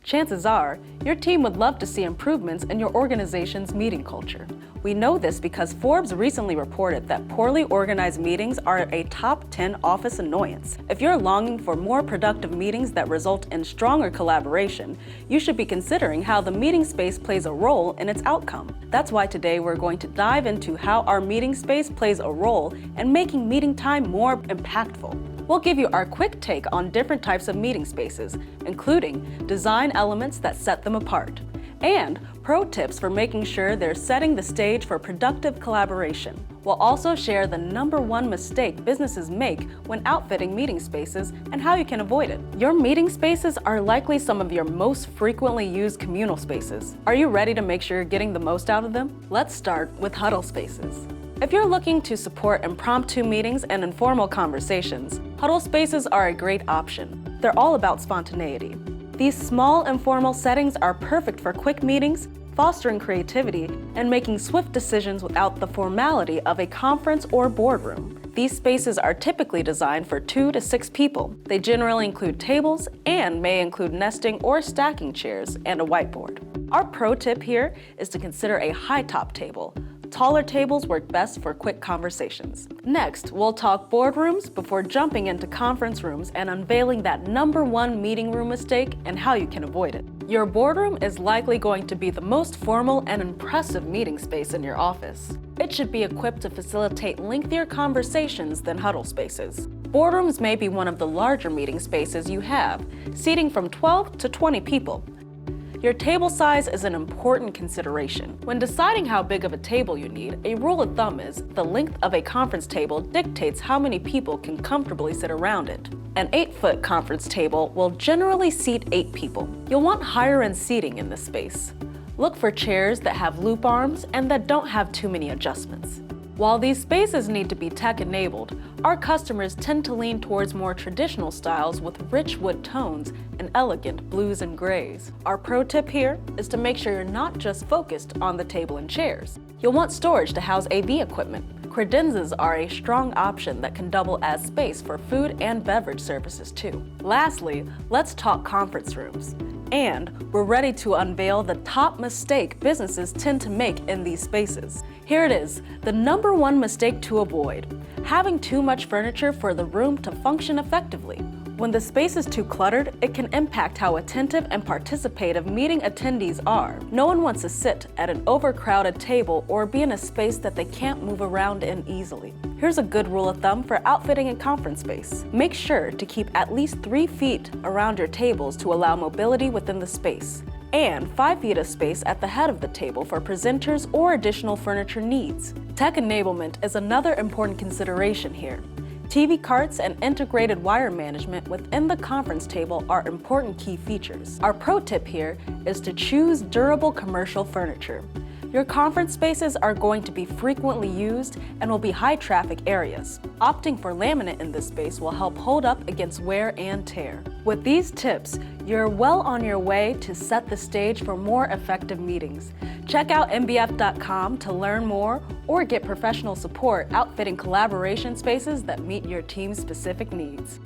Chances are, your team would love to see improvements in your organization's meeting culture. We know this because Forbes recently reported that poorly organized meetings are a top 10 office annoyance. If you're longing for more productive meetings that result in stronger collaboration, you should be considering how the meeting space plays a role in its outcome. That's why today we're going to dive into how our meeting space plays a role in making meeting time more impactful. We'll give you our quick take on different types of meeting spaces, including design elements that set them apart, and pro tips for making sure they're setting the stage for productive collaboration. We'll also share the #1 mistake businesses make when outfitting meeting spaces and how you can avoid it. Your meeting spaces are likely some of your most frequently used communal spaces. Are you ready to make sure you're getting the most out of them? Let's start with Huddle spaces. If you're looking to support impromptu meetings and informal conversations, Huddle spaces are a great option. They're all about spontaneity. These small, informal settings are perfect for quick meetings, fostering creativity, and making swift decisions without the formality of a conference or boardroom. These spaces are typically designed for 2 to 6 people. They generally include tables and may include nesting or stacking chairs and a whiteboard. Our pro tip here is to consider a high-top table. Taller tables work best for quick conversations. Next, we'll talk boardrooms before jumping into conference rooms and unveiling that #1 meeting room mistake and how you can avoid it. Your boardroom is likely going to be the most formal and impressive meeting space in your office. It should be equipped to facilitate lengthier conversations than huddle spaces. Boardrooms may be one of the larger meeting spaces you have, seating from 12 to 20 people. Your table size is an important consideration. When deciding how big of a table you need, a rule of thumb is the length of a conference table dictates how many people can comfortably sit around it. An 8-foot conference table will generally seat 8 people. You'll want higher-end seating in this space. Look for chairs that have loop arms and that don't have too many adjustments. While these spaces need to be tech-enabled, our customers tend to lean towards more traditional styles with rich wood tones and elegant blues and grays. Our pro tip here is to make sure you're not just focused on the table and chairs. You'll want storage to house AV equipment. Credenzas are a strong option that can double as space for food and beverage services too. Lastly, let's talk conference rooms. And we're ready to unveil the top mistake businesses tend to make in these spaces. Here it is, the #1 mistake to avoid: having too much furniture for the room to function effectively. When the space is too cluttered, it can impact how attentive and participative meeting attendees are. No one wants to sit at an overcrowded table or be in a space that they can't move around in easily. Here's a good rule of thumb for outfitting a conference space. Make sure to keep at least 3 feet around your tables to allow mobility within the space, and 5 feet of space at the head of the table for presenters or additional furniture needs. Tech enablement is another important consideration here. TV carts and integrated wire management within the conference table are important key features. Our pro tip here is to choose durable commercial furniture. Your conference spaces are going to be frequently used and will be high traffic areas. Opting for laminate in this space will help hold up against wear and tear. With these tips, you're well on your way to set the stage for more effective meetings. Check out mbf.com to learn more or get professional support outfitting collaboration spaces that meet your team's specific needs.